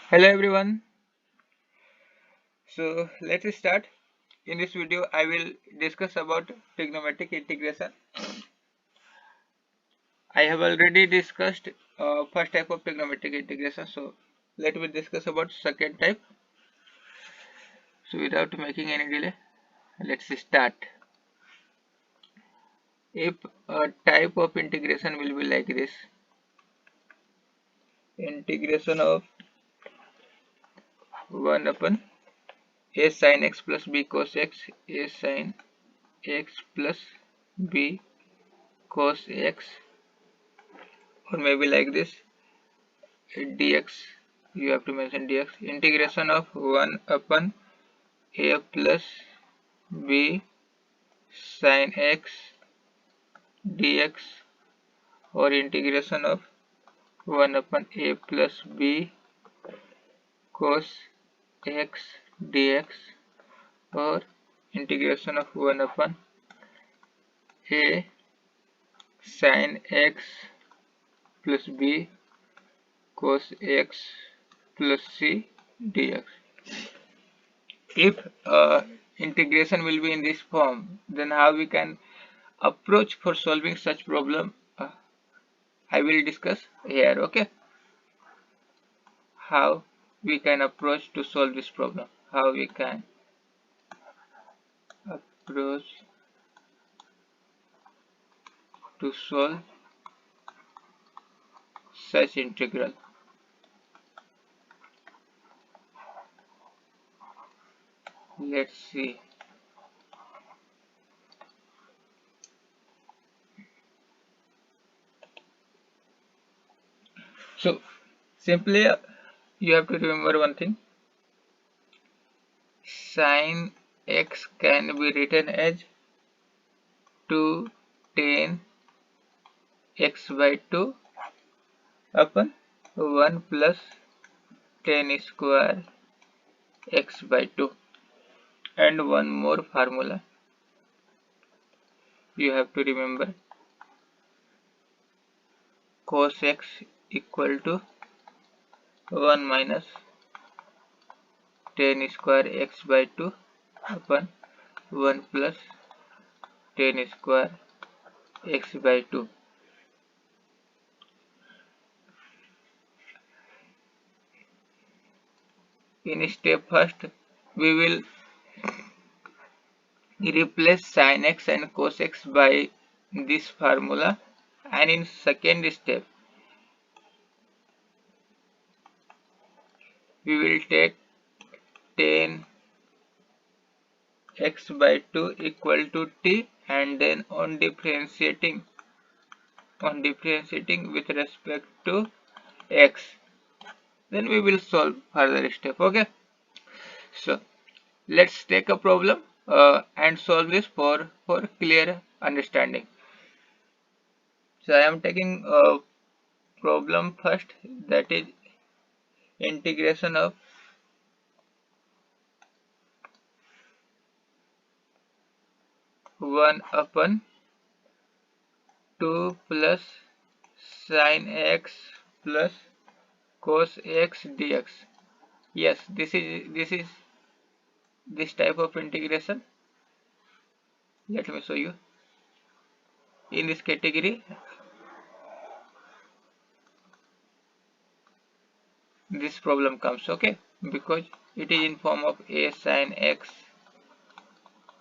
Hello everyone. So let's start. In this video I will discuss about trigonometric integration. I have already discussed first type of trigonometric integration. So let me discuss about second type. So without making any delay, let's start. If a type of integration will be like this, integration of 1 upon a sin x plus b cos x, a sin x plus b cos x, or maybe like this dx, you have to mention dx, integration of 1 upon a plus b sin x dx, or integration of 1 upon a plus b cos x dx, or integration of 1 upon a sin x plus b cos x plus c dx. If integration will be in this form, then how we can approach for solving such problem, I will discuss here. Okay, how we can approach to solve this problem, how we can approach to solve such integral. Let's see. So simply you have to remember one thing: sin x can be written as 2 tan x by 2 upon 1 plus tan square x by 2. And one more formula you have to remember: cos x equal to 1 minus tan square x by 2 upon 1 plus tan square x by 2. In step first, we will replace sin x and cos x by this formula, and in second step we will take tan x by 2 equal to t, and then on differentiating with respect to x, then we will solve further step. Okay, so let's take a problem and solve this for clear understanding. So I am taking a problem first, that is integration of 1 upon 2 plus sin x plus cos x dx. Yes, this is this type of integration. Let me show you. In this category, this problem comes, okay, because it is in form of a sin x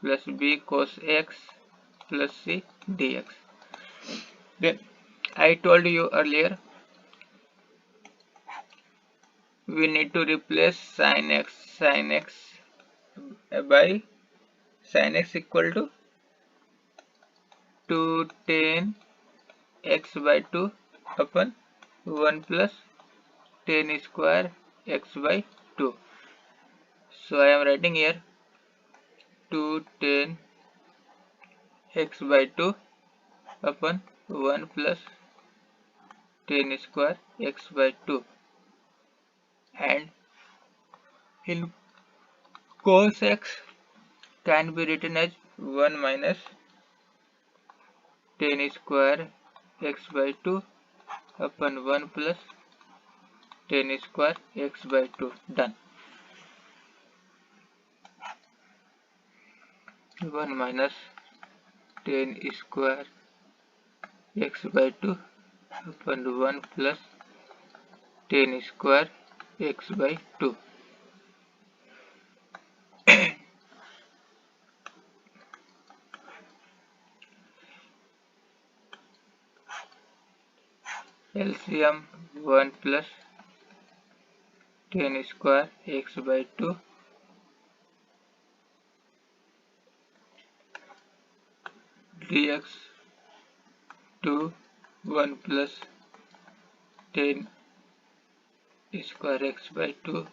plus b cos x plus c dx. Then I told you earlier, we need to replace sin x by sin x equal to 2 tan x by 2 upon 1 plus tan square x by 2. So I am writing here 2 tan x by 2 upon 1 plus tan square x by 2, and in cos x can be written as 1 minus tan square x by 2 upon 1 plus 10 square x by 2. Done. 1 minus 10 square x by 2 upon 1 plus 10 square x by 2. LCM 1 plus 10 square x by 2 dx 2 1 plus 10 square x by 2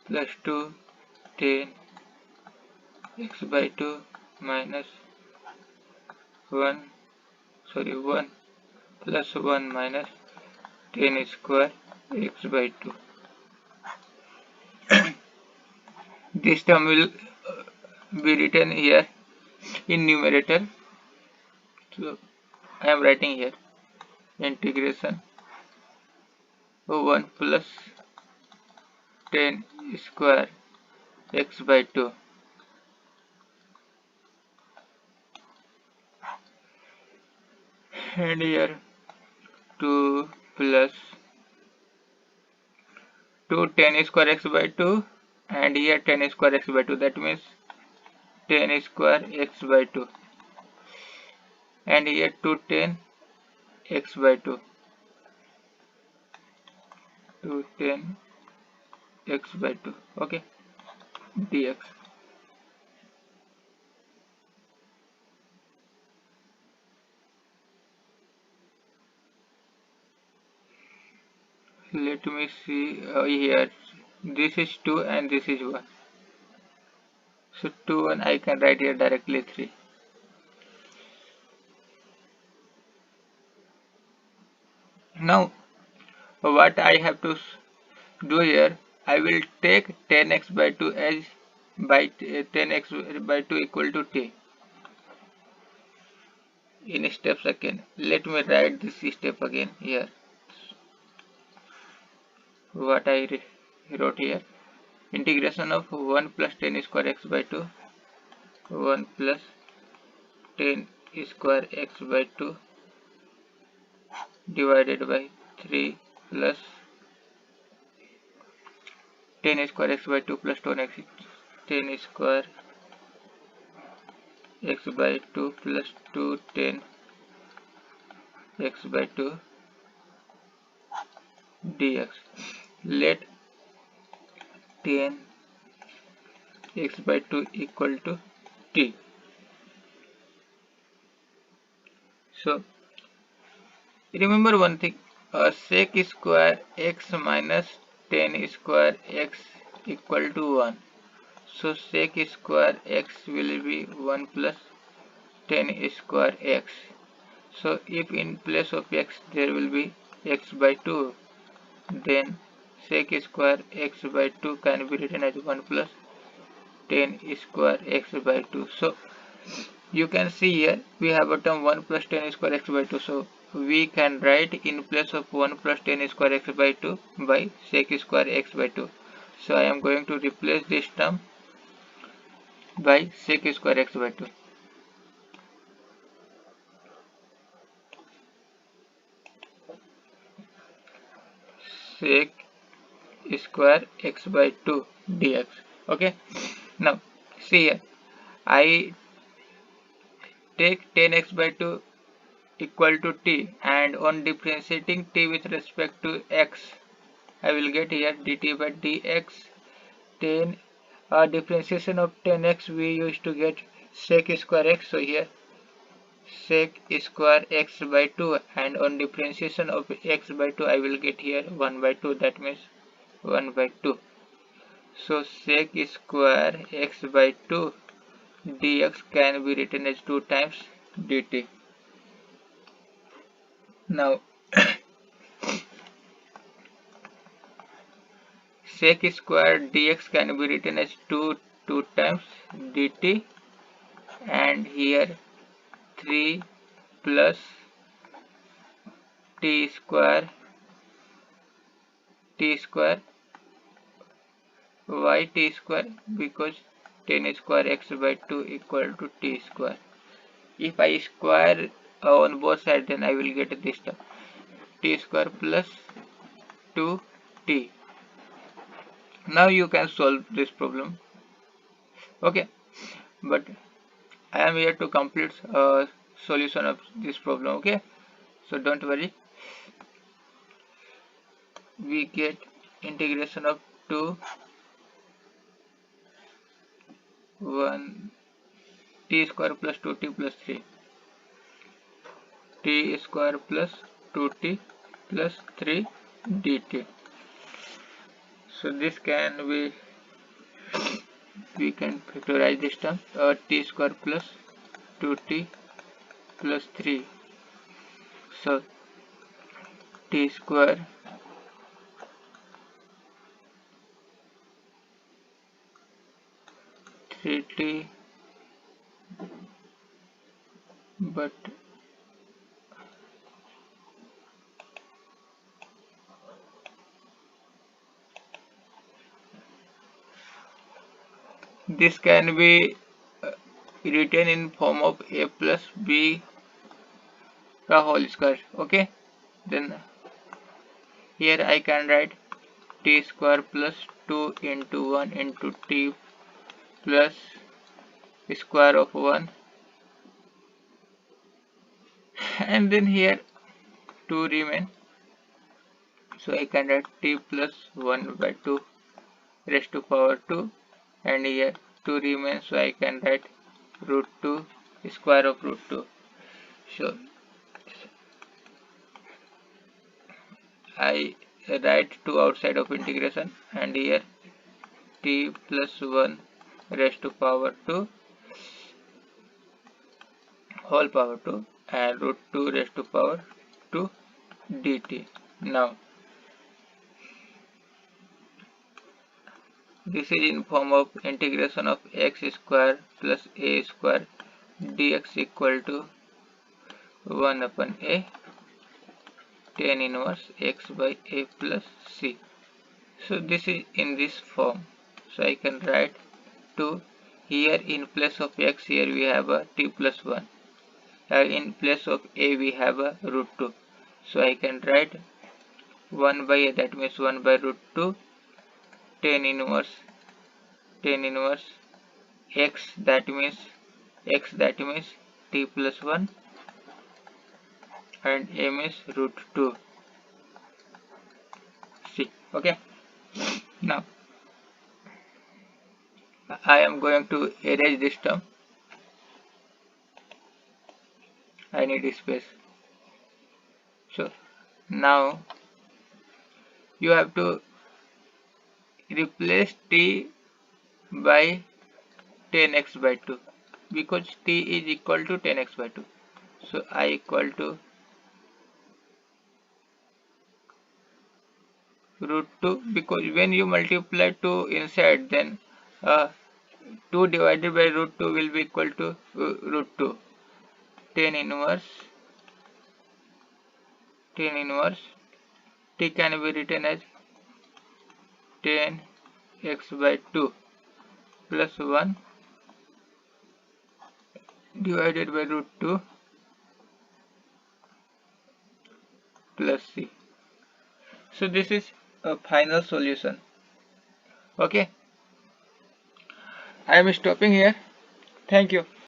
plus 2 10 x by 2 minus 1 plus 1 minus 10 square x by 2. This term will be written here in numerator. So I am writing here integration 1 plus 10 square x by 2 and here 2 plus 2 10 square x by 2 and here 10 square x by 2, that means 10 square x by 2 and here 2 10 x by 2 2 10 x by 2. Okay, dx. Let me see here, this is 2 and this is 1, so 2 and I can write here directly 3. Now what I have to do here, I will take 10x by 2 as by 10x by 2 equal to t in steps again. Let me write this step again here. What I wrote here, integration of 1 plus 10 square x by 2 1 plus 10 square x by 2 divided by 3 plus 10 square x by 2 plus 10 square x by 2 plus 2 10 x by 2 dx. Let 10 x by 2 equal to t. So remember one thing, sec square x minus 10 square x equal to 1. So sec square x will be 1 plus 10 square x. So if in place of x there will be x by 2, then sec square x by 2 can be written as 1 plus 10 square x by 2. So you can see here we have a term 1 plus 10 square x by 2. So we can write in place of 1 plus 10 square x by 2 by sec square x by 2. So I am going to replace this term by sec square x by 2. Sec square x by 2 dx. Okay, now see here, I take 10x by 2 equal to t, and on differentiating t with respect to x, I will get here dt by dx. 10 differentiation of 10x we used to get sec square x, so here sec square x by 2, and on differentiation of x by 2 I will get here 1 by 2, that means 1 by 2. So sec square x by 2 dx can be written as 2 times dt. Now sec square dx can be written as 2 times dt, and here 3 plus t square t square y t square, because tan square x by 2 equal to t square. If I square on both sides, then I will get this term, t square plus 2t. Now you can solve this problem. Okay, but I am here to complete solution of this problem. Okay, so don't worry. We get integration of 2 1 t square plus 2t plus 3 t square plus 2t plus 3 dt. So this can be, we can factorize this term, t square plus 2t plus 3. So t square three t, but this can be written in form of a plus b का whole square. Okay, then here I can write t square plus 2 into 1 into t plus square of 1, and then here 2 remain, so I can write t plus 1 by 2 raised to power 2, and here 2 remains, so I can write root 2 square of root 2. So I write 2 outside of integration, and here t plus 1 raised to power 2 whole power 2 and root 2 raised to power 2 dt. Now this is in form of integration of x square plus a square dx equal to 1 upon a tan inverse x by a plus c. So this is in this form, so I can write 2 here. In place of x, here we have a t plus 1, in place of a we have a root 2, so I can write 1 by a, that means 1 by root 2 tan inverse x, that means t plus 1, and a means root 2 c. Okay, now I am going to erase this term. I need space. So now you have to replace t by 10x by 2, because t is equal to 10x by 2. So I equal to root 2, because when you multiply 2 inside, then 2 divided by root 2 will be equal to root 2. Tan inverse t can be written as 10x by 2 plus 1 divided by root 2 plus c. So this is a final solution. Okay, I am stopping here. Thank you.